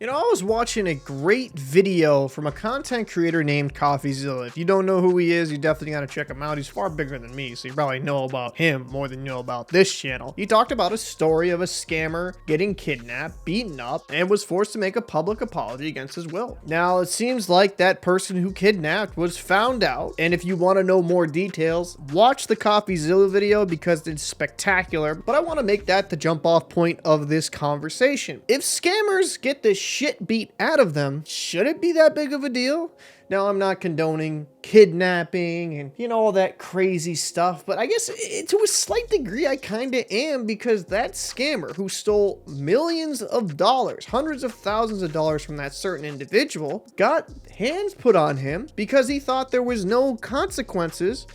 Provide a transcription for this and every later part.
You know, I was watching a great video from a content creator named CoffeeZilla. If you don't know who he is, you definitely got to check him out. He's far bigger than me, so you probably know about him more than you know about this channel. He talked about a story of a scammer getting kidnapped, beaten up, and was forced to make a public apology against his will. Now, it seems like that person who kidnapped was found out, and if you want to know more details, watch the CoffeeZilla video because it's spectacular, but I want to make that the jump off point of this conversation. If scammers get this shit beat out of them, should it be that big of a deal? Now, I'm not condoning kidnapping and, you know, all that crazy stuff, but I guess to a slight degree, I kind of am, because that scammer who stole millions of dollars, hundreds of thousands of dollars from that certain individual, got hands put on him because he thought there was no consequences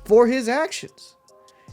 for his actions.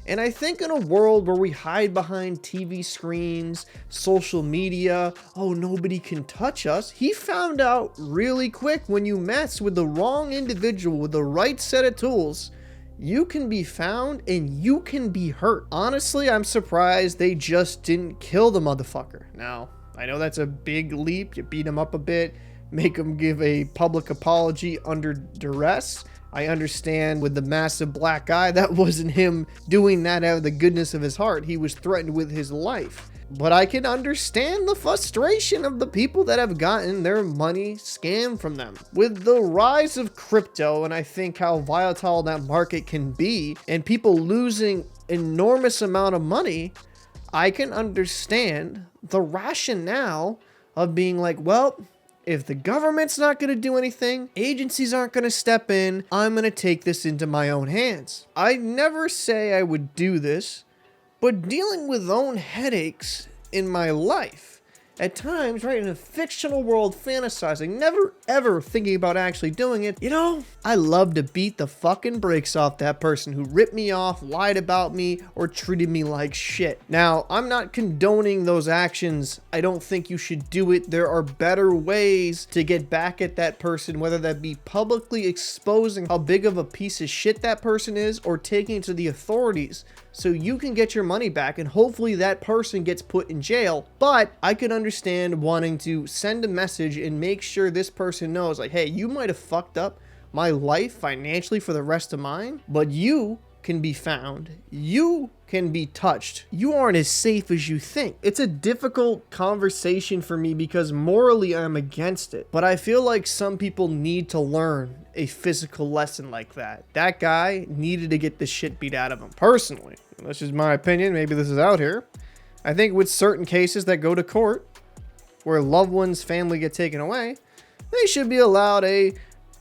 And I think in a world where we hide behind TV screens, social media, oh, nobody can touch us, he found out really quick when you mess with the wrong individual with the right set of tools, you can be found and you can be hurt. Honestly, I'm surprised they just didn't kill the motherfucker. Now, I know that's a big leap. You beat him up a bit, make him give a public apology under duress. I understand with the massive black eye, that wasn't him doing that out of the goodness of his heart. He was threatened with his life. But I can understand the frustration of the people that have gotten their money scammed from them. With the rise of crypto, and I think how volatile that market can be, and people losing enormous amount of money, I can understand the rationale of being like, well, if the government's not going to do anything, agencies aren't going to step in, I'm going to take this into my own hands. I never say I would do this, but dealing with own headaches in my life, at times, right, in a fictional world, fantasizing, never ever thinking about actually doing it, you know, I love to beat the fucking brakes off that person who ripped me off, lied about me, or treated me like shit. Now, I'm not condoning those actions. I don't think you should do it. There are better ways to get back at that person, whether that be publicly exposing how big of a piece of shit that person is, or taking it to the authorities so you can get your money back and hopefully that person gets put in jail. But I could understand wanting to send a message and make sure this person knows, like, hey, you might have fucked up my life financially for the rest of mine, but you can be found. You can be touched. You aren't as safe as you think. It's a difficult conversation for me because morally I'm against it, but I feel like some people need to learn a physical lesson like that. That guy needed to get the shit beat out of him. Personally, that's just my opinion. Maybe this is out here. I think with certain cases that go to court where loved ones' family get taken away, they should be allowed a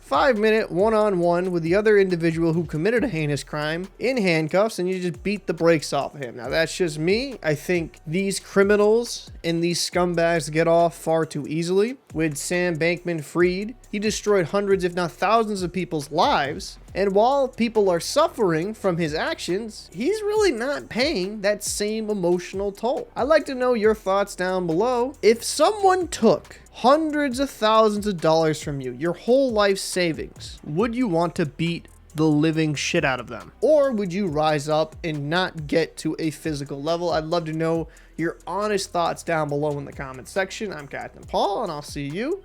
5-minute one-on-one with the other individual who committed a heinous crime in handcuffs, and you just beat the brakes off of him. Now, that's just me. I think these criminals and these scumbags get off far too easily. With Sam Bankman-Fried, he destroyed hundreds, if not thousands of people's lives. And while people are suffering from his actions, he's really not paying that same emotional toll. I'd like to know your thoughts down below. If someone took hundreds of thousands of dollars from you, your whole life savings, would you want to beat the living shit out of them? Or would you rise up and not get to a physical level? I'd love to know your honest thoughts down below in the comment section. I'm Captain Paul, and I'll see you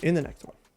in the next one.